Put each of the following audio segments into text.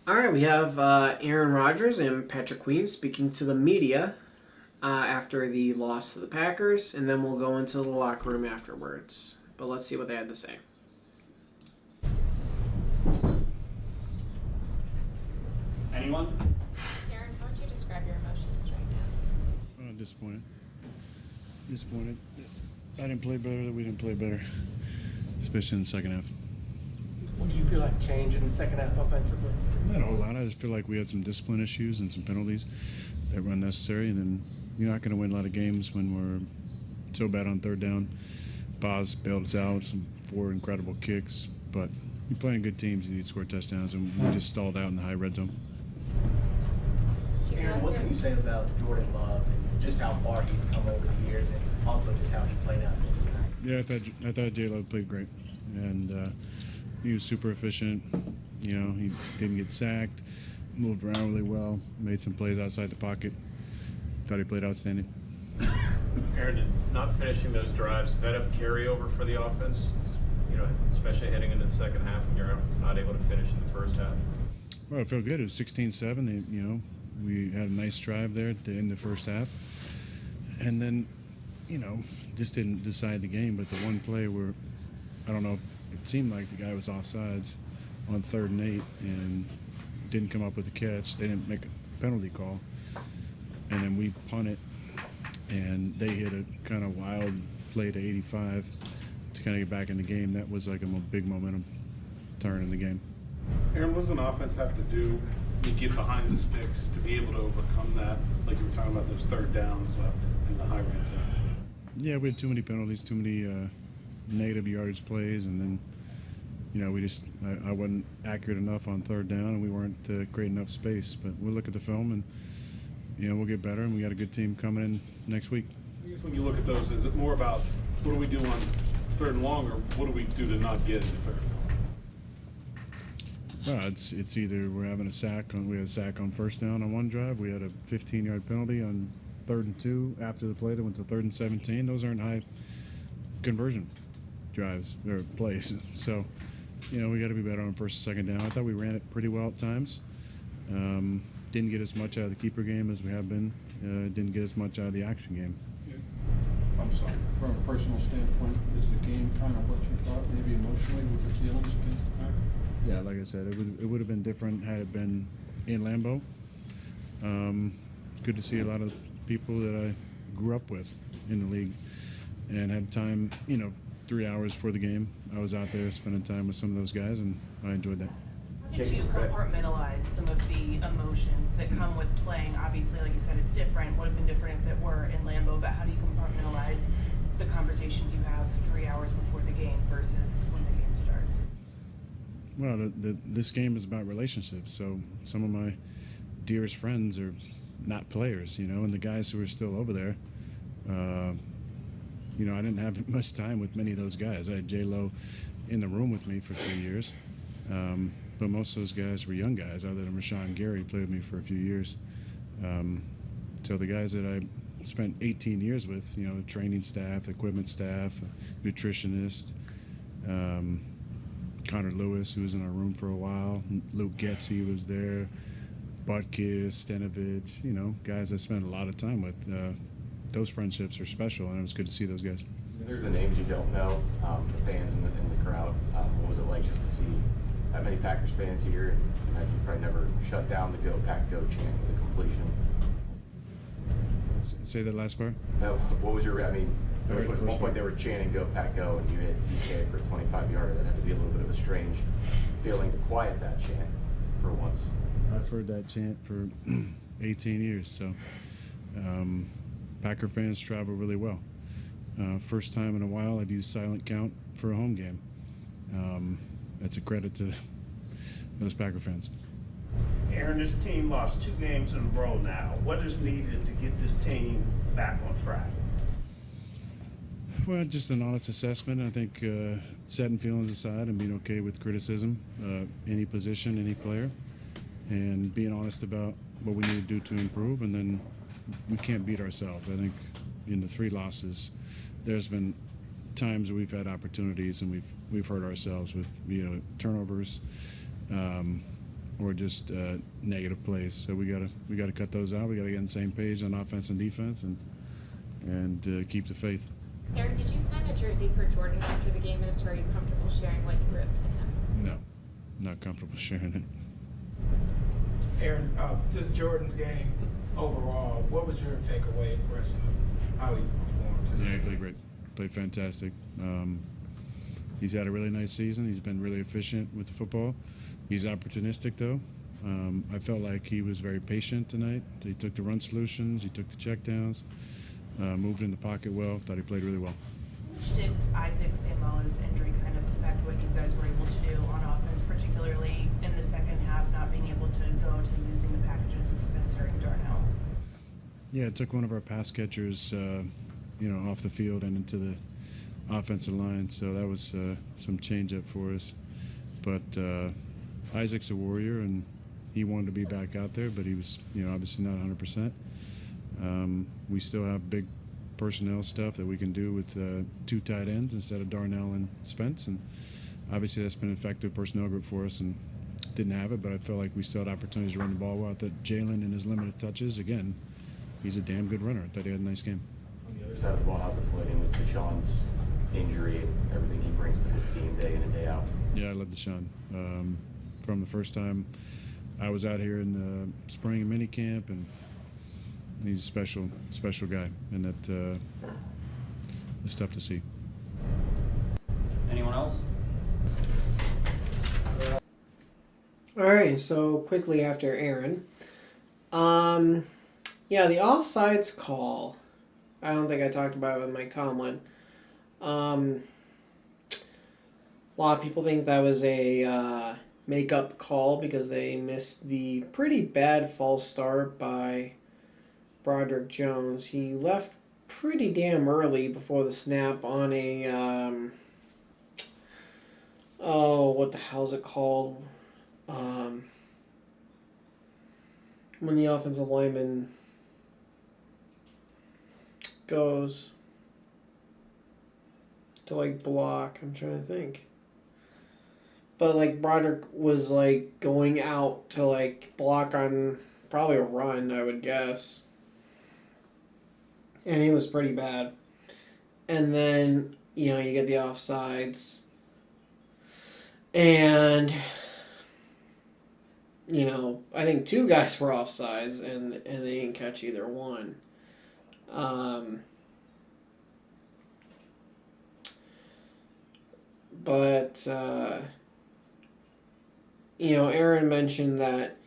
All right, we have Aaron Rodgers and Patrick Queen speaking to the media after the loss to the Packers, and then we'll go into the locker room afterwards. But let's see what they had to say. Anyone? Aaron, how would you describe your emotions right now? Disappointed. Disappointed. I didn't play better. We didn't play better, especially in the second half. What do you feel like changed in the second half offensively? Not a whole lot. I just feel like we had some discipline issues and some penalties that were unnecessary. And then you're not going to win a lot of games when we're so bad on third down. Boz bailed us out, some 4 incredible kicks. But you're playing good teams, you need to score touchdowns, and we just stalled out in the high red zone. Aaron, what can you say about Jordan Love and just how far he's come over the years, and also just how he played out there tonight? Yeah, I thought J. Love played great, and he was super efficient. You know, he didn't get sacked, moved around really well, made some plays outside the pocket. Thought he played outstanding. Aaron, not finishing those drives, does that have carryover for the offense? You know, especially heading into the second half when you're not able to finish in the first half? Well, it felt good. It was 16-7. You know, we had a nice drive there to end the first half. And then, you know, just didn't decide the game. But the one play where, I don't know, it seemed like the guy was offsides on 3rd and 8 and didn't come up with a catch. They didn't make a penalty call. And then we punt it, and they hit a kind of wild play to 85 to kind of get back in the game. That was like a big momentum turn in the game. Aaron, what does an offense have to do to get behind the sticks to be able to overcome that? Like you were talking about those third downs in the high red zone. Yeah, we had too many penalties, too many negative yardage plays, and then, you know, I wasn't accurate enough on third down, and we weren't creating enough space. But we'll look at the film, and, you know, we'll get better, and we got a good team coming in next week. I guess when you look at those, is it more about what do we do on third and long, or what do we do to not get into third? Well, it's either we're having a sack we had a sack on first down on one drive. We had a 15-yard penalty on 3rd and 2 after the play that went to 3rd and 17. Those aren't high conversion drives or plays. So, you know, we got to be better on first and second down. I thought we ran it pretty well at times. Didn't get as much out of the keeper game as we have been. Didn't get as much out of the action game. I'm sorry. From a personal standpoint, is the game kind of what you thought, maybe emotionally, with the feelings against the Packers? Yeah, like I said, it would have been different had it been in Lambeau. Good to see a lot of people that I grew up with in the league and had time, you know, 3 hours for the game. I was out there spending time with some of those guys, and I enjoyed that. How did you compartmentalize some of the emotions that come with playing? Obviously, like you said, it's different. Would have been different if it were in Lambeau, but how do you compartmentalize the conversations you have 3 hours before the game versus when the game starts? Well, this game is about relationships. So some of my dearest friends are not players, you know, and the guys who are still over there, you know, I didn't have much time with many of those guys. I had J-Lo in the room with me for 3 years. But most of those guys were young guys, other than Rashawn Gary, played with me for a few years. So the guys that I spent 18 years with, you know, the training staff, equipment staff, nutritionist, Connor Lewis, who was in our room for a while, Luke Getzey was there, Butkus, Stenovich, you know, guys I spent a lot of time with. Those friendships are special, and it was good to see those guys. There's the names you don't know, the fans in the crowd. What was it like just to see that many Packers fans here? And you probably never shut down the Go Pack Go chant with a completion. Say that last part? No, what was your, I mean, there was, at one point they were chanting Go Pack Go, and you hit DK for a 25-yarder. That had to be a little bit of a strange feeling to quiet that chant for once. I've heard that chant for 18 years, so Packer fans travel really well. First time in a while I've used silent count for a home game. That's a credit to those Packer fans. Aaron, this team lost 2 games in a row now. What is needed to get this team back on track? Well, just an honest assessment. I think setting feelings aside and being okay with criticism, any position, any player, and being honest about what we need to do to improve. And then we can't beat ourselves. I think in the 3 losses, there's been times we've had opportunities and we've hurt ourselves with, you know, turnovers, or just negative plays. So we gotta cut those out. We gotta get on the same page on offense and defense, and keep the faith. Aaron, did you sign a jersey for Jordan after the game, and are you comfortable sharing what you wrote to him? No, not comfortable sharing it. Aaron, just Jordan's game overall, what was your takeaway impression of how he performed Yeah, he tonight? played great. Played fantastic. He's had a really nice season. He's been really efficient with the football. He's opportunistic, though. I felt like he was very patient tonight. He took the run solutions. He took the checkdowns. Moved in the pocket well. Thought he played really well. Did Isaac Samala's injury kind of affect what you guys were able to do on offense, particularly in the second half, not being able to go to using the packages with Spencer and Darnell? Yeah, it took one of our pass catchers, off the field and into the offensive line. So that was some change up for us. But Isaac's a warrior, and he wanted to be back out there, but he was, obviously not 100%. We still have big personnel stuff that we can do with 2 tight ends instead of Darnell and Spence, and obviously that's been an effective personnel group for us, and didn't have it, but I felt like we still had opportunities to run the ball well. I thought Jalen, in his limited touches, again, he's a damn good runner. I thought he had a nice game. On the other side of the ball, how's it floating with Deshaun's injury and everything he brings to this team day in and day out? Yeah, I love Deshaun. From the first time I was out here in the spring of minicamp, and he's a special guy, and that is tough to see. Anyone else? All right, so quickly after Aaron. The offsides call. I don't think I talked about it with Mike Tomlin. A lot of people think that was a make-up call because they missed the pretty bad false start by Broderick Jones. He left pretty damn early before the snap on a what the hell's it called? When the offensive lineman goes to block, I'm trying to think. But Broderick was going out to block on probably a run, I would guess. And he was pretty bad. And then, you get the offsides. And, I think 2 guys were offsides, and they didn't catch either one. Aaron mentioned that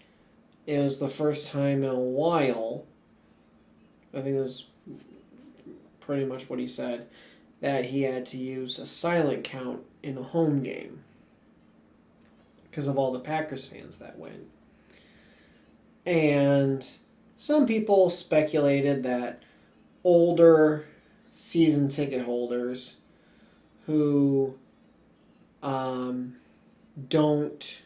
it was the first time in a while, I think that's pretty much what he said, that he had to use a silent count in a home game because of all the Packers fans that went. And some people speculated that older season ticket holders who don't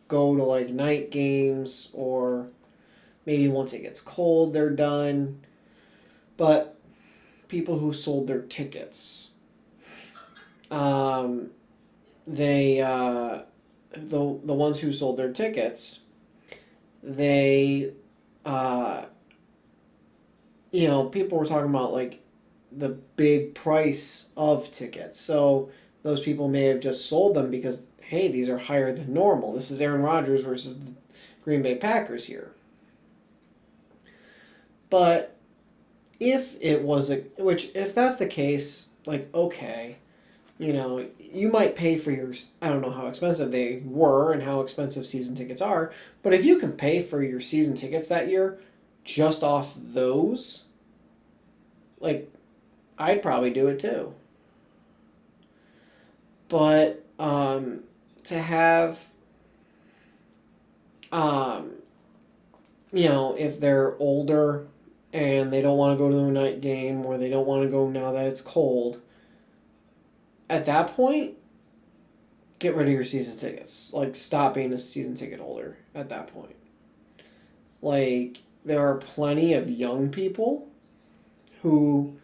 go to night games, or maybe once it gets cold they're done, but people who sold their tickets, the ones who sold their tickets, they people were talking about the big price of tickets. So those people may have just sold them because, hey, these are higher than normal. This is Aaron Rodgers versus the Green Bay Packers here. But if that's the case, okay, you might pay for your, I don't know how expensive they were and how expensive season tickets are, but if you can pay for your season tickets that year just off those, I'd probably do it too. But to have, if they're older and they don't want to go to a night game, or they don't want to go now that it's cold, at that point, get rid of your season tickets. Stop being a season ticket holder at that point. There are plenty of young people who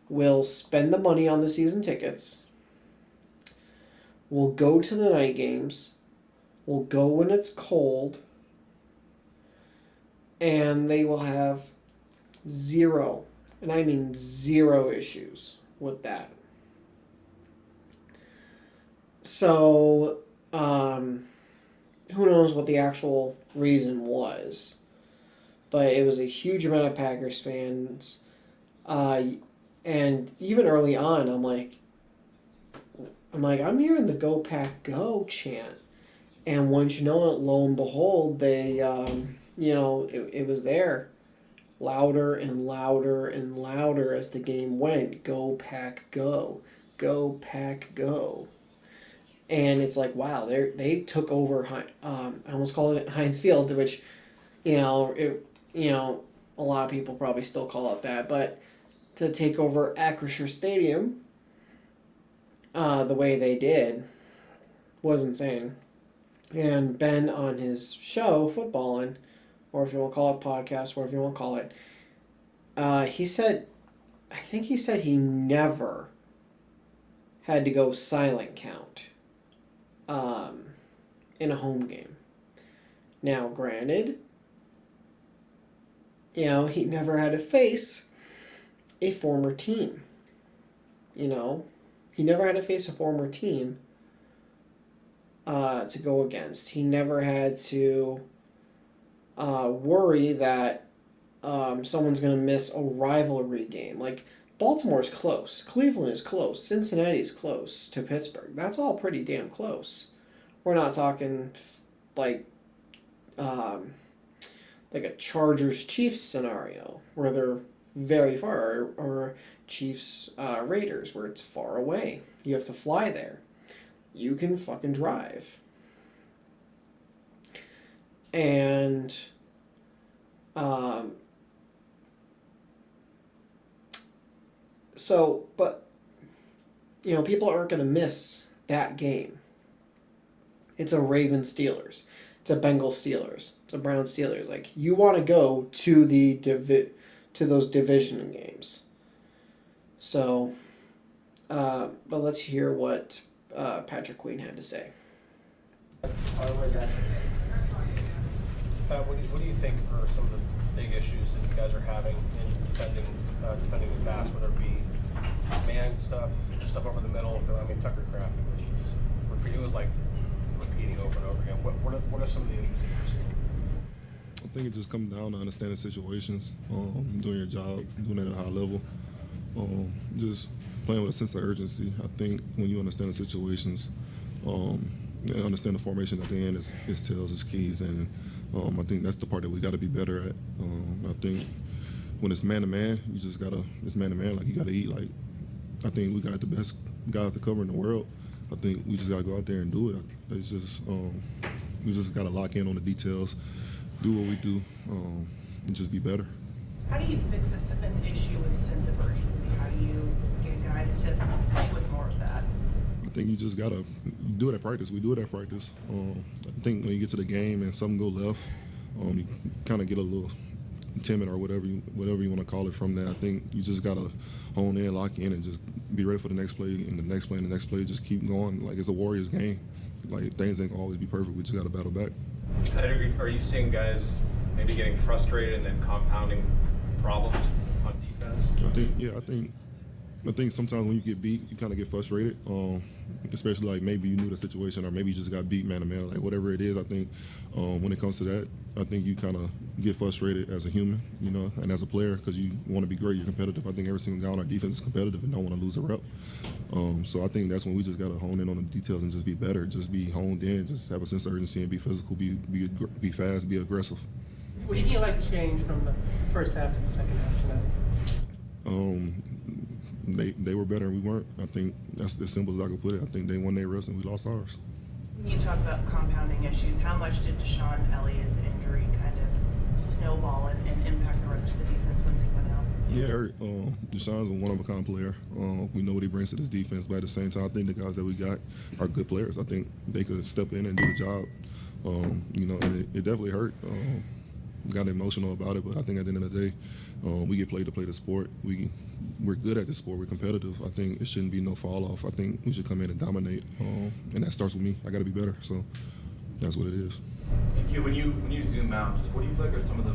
will spend the money on the season tickets, will go to the night games, will go when it's cold, and they will have zero, and I mean zero issues with that. So, who knows what the actual reason was, but it was a huge amount of Packers fans, and even early on, I'm like, I'm hearing the "Go Pack Go" chant, and once you know it, lo and behold, they, it was there, louder and louder and louder as the game went. Go Pack Go, Go Pack Go. And it's like, wow, they took over. I almost call it Heinz Field, which, a lot of people probably still call it that. But to take over Acrisure Stadium, the way they did, was insane. And Ben on his show, Footballin', or if you want to call it podcast, whatever you want to call it, he said he never had to go silent count. In a home game. Now, granted, he never had to face a former team. He never had to face a former team to go against. He never had to worry that someone's going to miss a rivalry game. Like, Baltimore's close. Cleveland is close. Cincinnati's close to Pittsburgh. That's all pretty damn close. We're not talking like a Chargers-Chiefs scenario where they're very far, or Chiefs-Raiders where it's far away. You have to fly there. You can fucking drive. And so, but, people aren't going to miss that game. It's a Ravens Steelers. It's a Bengals Steelers. It's a Browns Steelers. Like, you want to go to to those division games. So, but let's hear what Patrick Queen had to say. What do you think are some of the big issues that you guys are having in defending the pass, whether it be man stuff over the middle? I mean, Tucker Kraft was like repeating over and over again. What are some of the issues that you're seeing? I think it just comes down to understanding situations, doing your job, doing it at a high level, just playing with a sense of urgency. I think when you understand the situations, understand the formation at the end is tails, is keys, and I think that's the part that we got to be better at. I think when it's man-to-man, you just got to, it's man-to-man, like you got to eat. Like, I think we got the best guys to cover in the world. I think we just got to go out there and do it. It's just, we just got to lock in on the details, do what we do, and just be better. How do you fix an issue with sense of urgency? How do you get guys to play with more of that? I think you just got to do it at practice. We do it at practice. I think when you get to the game and something go left, you kind of get a little timid or whatever you want to call it from there. I think you just got to hone in, lock in, and just be ready for the next play and the next play and the next play. Just keep going. Like, it's a Warriors game. Like, things ain't gonna always be perfect. We just got to battle back. Are you seeing guys maybe getting frustrated and then compounding problems on defense? I think sometimes when you get beat, you kind of get frustrated, especially like maybe you knew the situation or maybe you just got beat man-to-man, like whatever it is. I think when it comes to that, I think you kind of get frustrated as a human, and as a player because you want to be great, you're competitive. I think every single guy on our defense is competitive and don't want to lose a rep. So I think that's when we just got to hone in on the details and just be better, just be honed in, just have a sense of urgency and be physical, be fast, be aggressive. What do you think likes change from the first half to the second half tonight? They were better and we weren't. I think that's as simple as I could put it. I think they won their reps and we lost ours. You talk about compounding issues. How much did Deshaun Elliott's injury kind of snowball and impact the rest of the defense once he went out? Yeah, Deshaun's a one-of-a-kind player. We know what he brings to this defense, but at the same time, I think the guys that we got are good players. I think they could step in and do the job. And it definitely hurt. Got emotional about it, but I think at the end of the day, we get paid to play the sport. We're good at the sport. We're competitive. I think it shouldn't be no fall off. I think we should come in and dominate, and that starts with me. I got to be better. So that's what it is. When you zoom out, just what do you feel like are some of the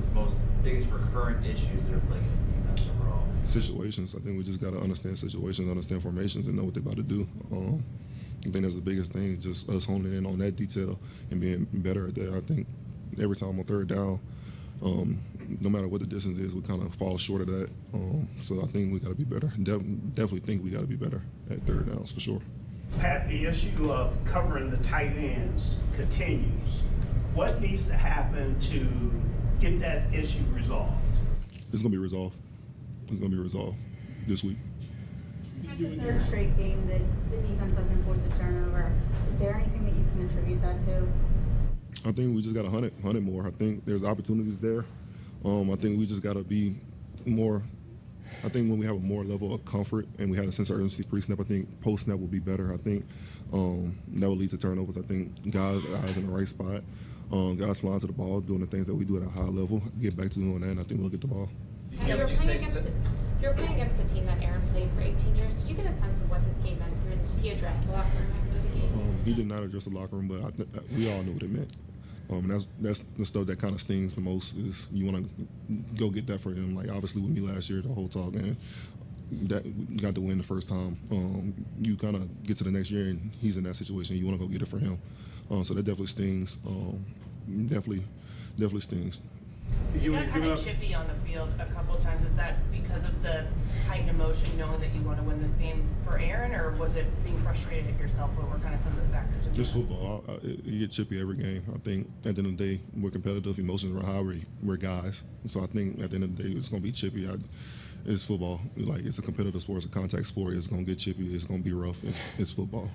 biggest recurrent issues that are plaguing this defense overall? Situations. I think we just got to understand situations, understand formations, and know what they're about to do. I think that's the biggest thing, just us honing in on that detail and being better at that. I think every time on third down, no matter what the distance is, we kind of fall short of that. So I think we got to be better. Definitely think we got to be better at third downs for sure. Pat, the issue of covering the tight ends continues. What needs to happen to get that issue resolved? It's going to be resolved. It's going to be resolved this week. It's the third straight game that the defense hasn't forced a turnover. Is there anything that you can attribute that to? I think we just got to hunt it more. I think there's opportunities there. I think we just got to be more. I think when we have a more level of comfort and we had a sense of urgency pre-snap, I think post-snap will be better. I think that will lead to turnovers. I think guys' eyes in the right spot, guys flying to the ball, doing the things that we do at a high level, get back to doing that, and I think we'll get the ball. You're playing against the team that Aaron played for 18 years. Did you get a sense of what this game meant to him? And did he address the locker room after the game? He did not address the locker room, but we all knew what it meant. And that's the stuff that kind of stings the most is you want to go get that for him. Like obviously with me last year, the whole talk, and that we got to win the first time. You kind of get to the next year and he's in that situation. You want to go get it for him. So that definitely stings. Definitely stings. You got kind of chippy on the field a couple of times. Is that because of the heightened emotion, knowing that you want to win this game for Aaron, or was it being frustrated at yourself? What were kind of some of the factors? It's football. You get chippy every game. I think at the end of the day, we're competitive. Emotions are high. We're guys. So I think at the end of the day, it's going to be chippy. It's football. Like it's a competitive sport. It's a contact sport. It's going to get chippy. It's going to be rough. It's football.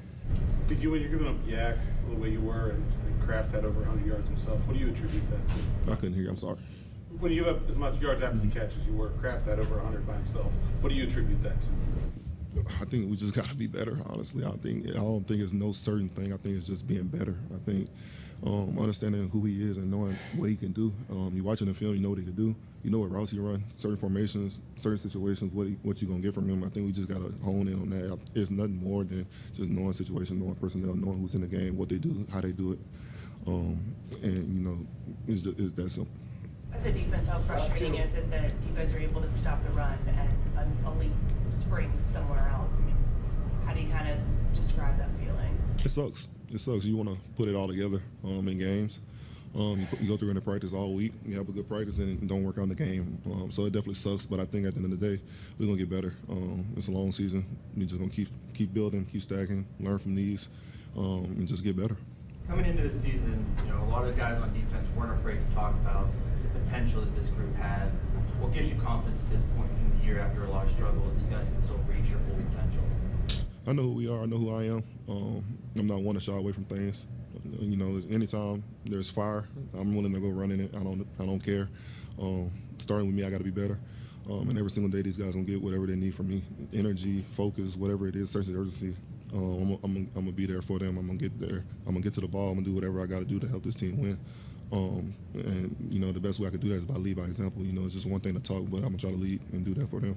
When you're giving up Yak the way you were, and Kraft had over 100 yards himself, what do you attribute that to? I couldn't hear you. I'm sorry. When you have as much yards after the catch as you were, Kraft had over 100 by himself. What do you attribute that to? I think we just got to be better. Honestly, I don't think it's no certain thing. I think it's just being better. I think understanding who he is and knowing what he can do. You watching the film, you know what he can do. You know what routes he run, certain formations, certain situations, what you're gonna get from him. I think we just gotta hone in on that. It's nothing more than just knowing situations, knowing personnel, knowing who's in the game, what they do, how they do it, and it's that simple. As a defense, how frustrating is it that you guys are able to stop the run and an elite springs somewhere else? I mean, how do you kind of describe that feeling? It sucks. It sucks. You want to put it all together in games. You go through into practice all week. You have a good practice and it don't work out in the game. So it definitely sucks. But I think at the end of the day, we're gonna get better. It's a long season. We're just gonna keep building, keep stacking, learn from these, and just get better. Coming into the season, a lot of guys on defense weren't afraid to talk about the potential that this group had. What gives you confidence at this point in the year after a lot of struggles that you guys can still reach your full potential? I know who we are. I know who I am. I'm not one to shy away from things. Anytime there's fire, I'm willing to go run in it. I don't care. Starting with me, I got to be better. And every single day, these guys gonna get whatever they need from me: energy, focus, whatever it is, sense of urgency. I'm gonna be there for them. I'm gonna get there. I'm gonna get to the ball. I'm gonna do whatever I got to do to help this team win. And the best way I could do that is by lead by example. It's just one thing to talk, but I'm gonna try to lead and do that for them.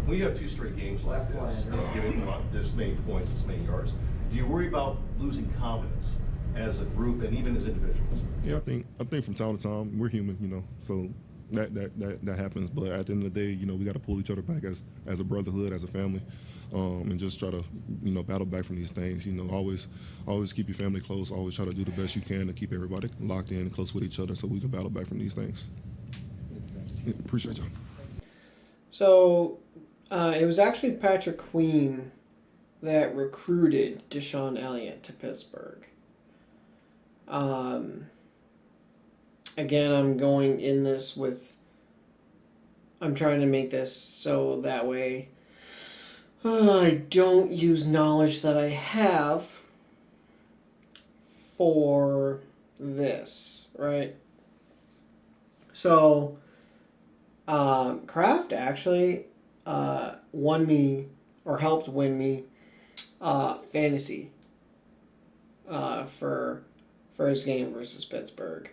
When you have two straight games like this, and giving this many points, this many yards, do you worry about losing confidence as a group and even as individuals? Yeah, I think from time to time we're human, so that happens. But at the end of the day, we got to pull each other back as a brotherhood, as a family, and just try to battle back from these things. Always keep your family close. Always try to do the best you can to keep everybody locked in and close with each other, so we can battle back from these things. Yeah, appreciate y'all. So it was actually Patrick Queen that recruited Deshaun Elliott to Pittsburgh. Again, I'm going in this with... I'm trying to make this so that way I don't use knowledge that I have for this, right? So, Kraft actually won me, or helped win me, fantasy for first game versus Pittsburgh.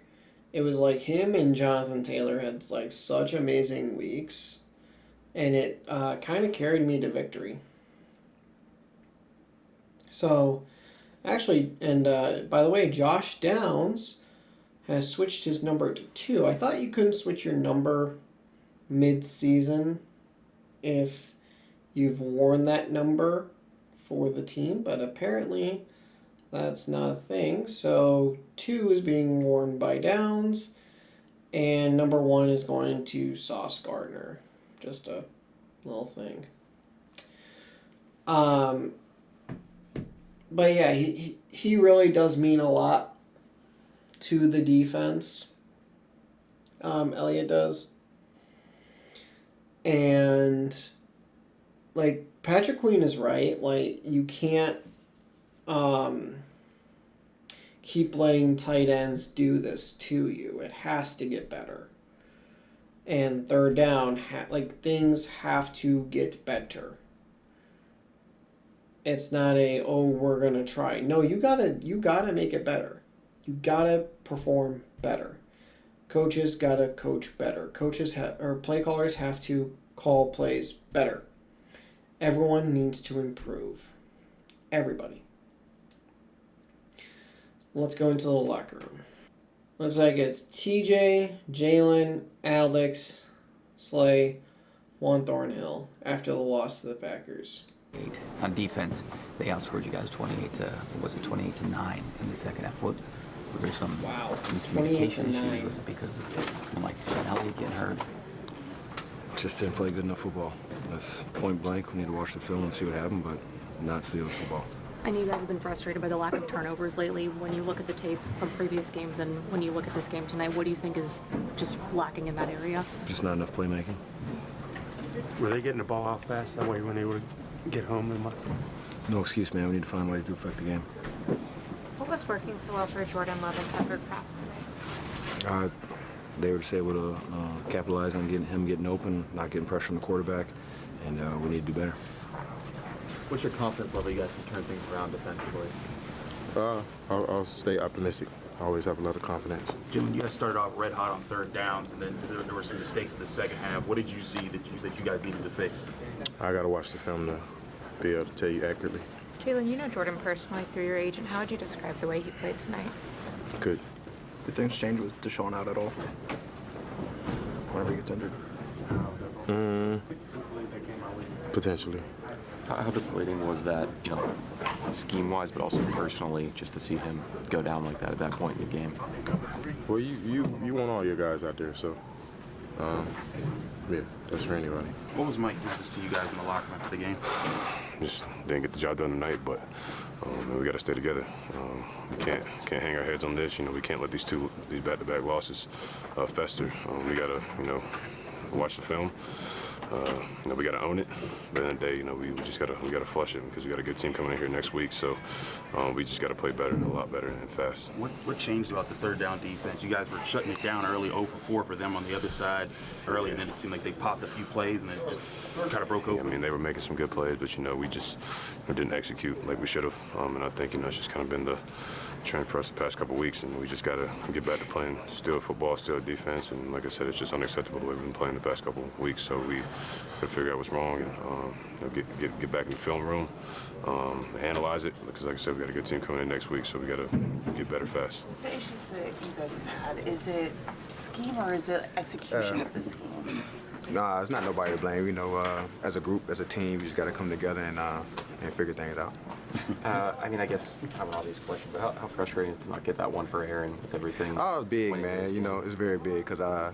It was like him and Jonathan Taylor had such amazing weeks, and it kind of carried me to victory. So, Actually, and by the way, Josh Downs has switched his number to 2. I thought you couldn't switch your number mid-season if you've worn that number for the team, but apparently that's not a thing. So 2 is being worn by Downs, and number 1 is going to Sauce Gardner. Just a little thing. But yeah, he really does mean a lot to the defense. Elliott does. And like Patrick Queen is right. Like you can't keep letting tight ends do this to you. It has to get better. And third down, like things have to get better. It's not we're gonna try. No, you gotta make it better. You gotta perform better. Coaches gotta coach better. Play callers have to call plays better. Everyone needs to improve. Everybody. Let's go into the locker room. Looks like it's TJ, Jalen, Alex, Slay, Juan Thornhill after the loss to the Packers. On defense, they outscored you guys 28-9 in the second half. What were there some miscommunication issues? Was it because of someone like Sean Elliott getting hurt? Just didn't play good enough football. That's point blank. We need to watch the film and see what happened, but not steal the football. I know you guys have been frustrated by the lack of turnovers lately. When you look at the tape from previous games and when you look at this game tonight, what do you think is just lacking in that area? Just not enough playmaking. Were they getting the ball off fast that way when they would get home and what? No excuse, man. We need to find ways to affect the game. What was working so well for Jordan Love and Tucker Kraft tonight? They were just able to capitalize on him getting open, not getting pressure on the quarterback, and we need to do better. What's your confidence level you guys can turn things around defensively? I'll stay optimistic. I always have a lot of confidence. Jim, you guys started off red hot on third downs, and then there were some mistakes in the second half. What did you see that you guys needed to fix? I got to watch the film to be able to tell you accurately. Jalen, you know Jordan personally through your agent. How would you describe the way he played tonight? Good. Did things change with Deshaun out at all? Whenever he gets injured? Potentially. How deflating was that, scheme-wise, but also personally, just to see him go down like that at that point in the game? Well, you want all your guys out there, so yeah, that's for anybody. What was Mike's message to you guys in the locker room after the game? Just didn't get the job done tonight, but we got to stay together. We can't hang our heads on this. We can't let these back-to-back losses fester. We got to, watch the film. We got to own it. But at the end of the day, we just got to flush it because we got a good team coming in here next week. So we just got to play better, a lot better, and fast. What changed about the third down defense? You guys were shutting it down early, 0 for 4 for them on the other side early, and then it seemed like they popped a few plays and then it just kind of broke open. They were making some good plays, but we just didn't execute like we should have. And I think it's just kind of been the trend for us the past couple of weeks, and we just got to get back to playing still football, still defense. And like I said, it's just unacceptable the way we've been playing the past couple of weeks. So we got to figure out what's wrong and get back in the film room, analyze it. Because like I said, we got a good team coming in next week, so we got to get better fast. The issues that you guys have had, is it scheme or is it execution of the scheme? Nah, it's not nobody to blame. As a group, as a team, we just got to come together and figure things out. I guess I have an obvious question, but how frustrating is it to not get that one for Aaron with everything? Oh, it's big, man. It's very big because I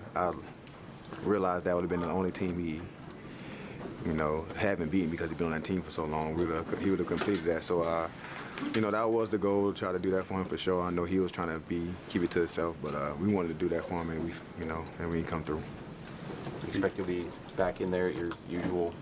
realized that would have been the only team he, haven't beaten because he's been on that team for so long. He would have completed that. So, that was the goal, to try to do that for him for sure. I know he was trying to keep it to himself, but we wanted to do that for him, and we come through. Do you expect you'll be back in there at your usual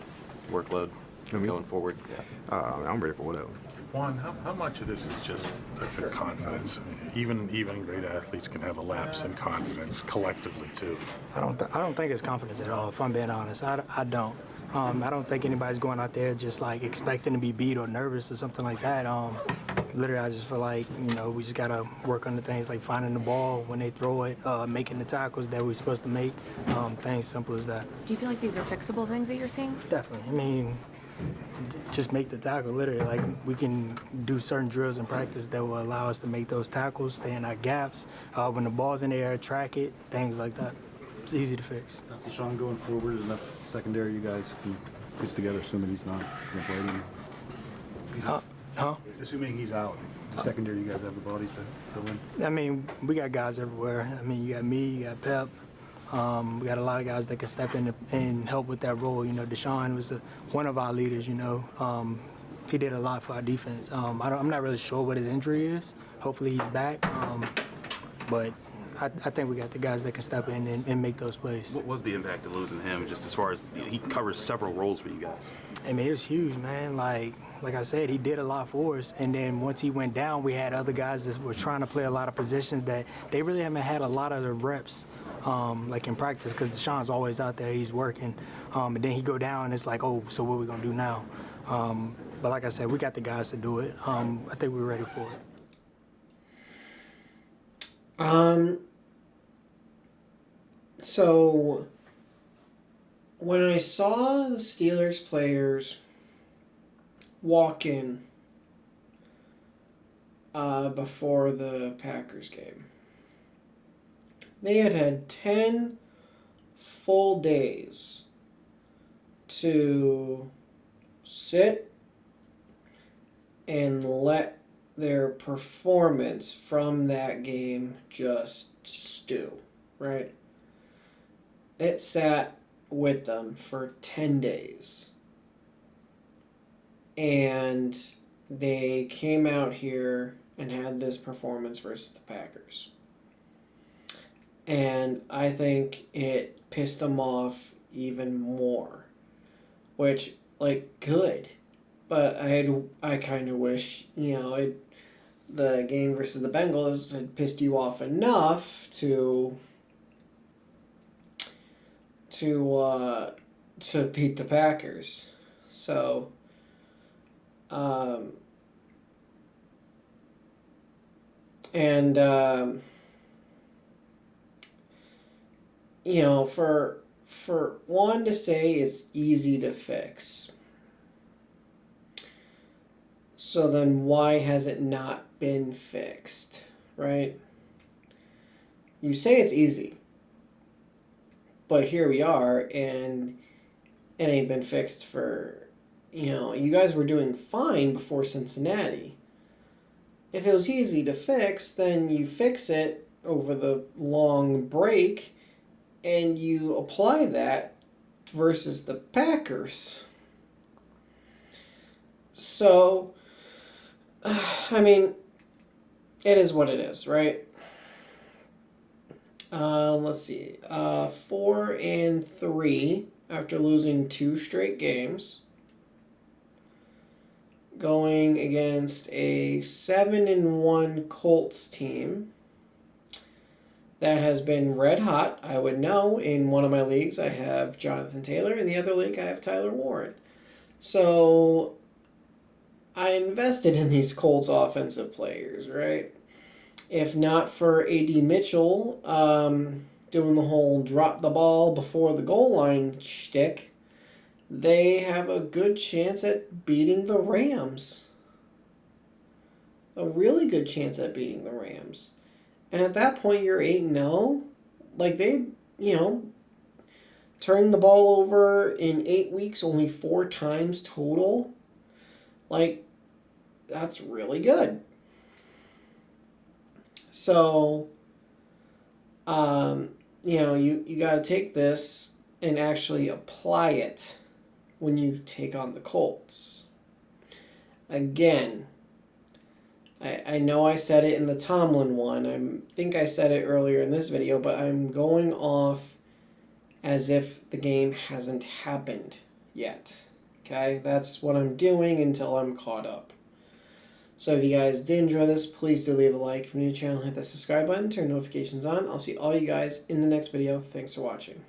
workload going forward? Yeah. I'm ready for whatever. Juan, how much of this is just the confidence? Even great athletes can have a lapse in confidence collectively too. I don't think it's confidence at all. If I'm being honest, I don't. I don't think anybody's going out there just like expecting to be beat or nervous or something like that. Literally, I just feel like we just gotta work on the things like finding the ball when they throw it, making the tackles that we're supposed to make. Things simple as that. Do you feel like these are fixable things that you're seeing? Definitely. just make the tackle, literally. Like, we can do certain drills in practice that will allow us to make those tackles, stay in our gaps. When the ball's in the air, track it, things like that. It's easy to fix. Deshaun, going forward, is enough secondary you guys can piece together, assuming he's not going to play anymore? Assuming he's out, the secondary you guys have the bodies to fill in? I mean, we got guys everywhere. I mean, you got me, you got Pep. We got a lot of guys that can step in and help with that role. You know, Deshaun was one of our leaders, you know. He did a lot for our defense. I'm not really sure what his injury is. Hopefully he's back. But I think we got the guys that can step in and make those plays. What was the impact of losing him, just as far as he covers several roles for you guys? I mean, it was huge, man. Like I said, he did a lot for us. And then once he went down, we had other guys that were trying to play a lot of positions that they really haven't had a lot of the reps, like in practice, because Deshaun's always out there, he's working. And then he go down, and it's like, oh, so what are we going to do now? But like I said, we got the guys to do it. I think we're ready for it. So when I saw the Steelers players walk in before the Packers game, they had 10 full days to sit and let their performance from that game just stew, right? It sat with them for 10 days. And they came out here and had this performance versus the Packers. And I think it pissed them off even more. Which, like, good. But I kind of wish, you know, the game versus the Bengals had pissed you off enough to beat the Packers. So, you know, for one to say it's easy to fix, so then why has it not been fixed, right? You say it's easy, but here we are, and it ain't been fixed for, you know, you guys were doing fine before Cincinnati. If it was easy to fix, then you fix it over the long break, and you apply that versus the Packers. So, I mean, it is what it is, right? Let's see. 4-3 after losing 2 straight games. Going against a 7-1 Colts team that has been red hot. I would know. In one of my leagues, I have Jonathan Taylor. In the other league, I have Tyler Warren. So I invested in these Colts offensive players, right? If not for A.D. Mitchell doing the whole drop the ball before the goal line shtick, they have a good chance at beating the Rams. A really good chance at beating the Rams. And at that point, you're 8-0. Like, they, you know, turning the ball over in 8 weeks only 4 times total. Like, that's really good. So, you know, you got to take this and actually apply it when you take on the Colts. Again, I know I said it in the Tomlin one. I think I said it earlier in this video, but I'm going off as if the game hasn't happened yet. Okay? That's what I'm doing until I'm caught up. So if you guys did enjoy this, please do leave a like. If you're new to the channel, hit the subscribe button, turn notifications on. I'll see all you guys in the next video. Thanks for watching.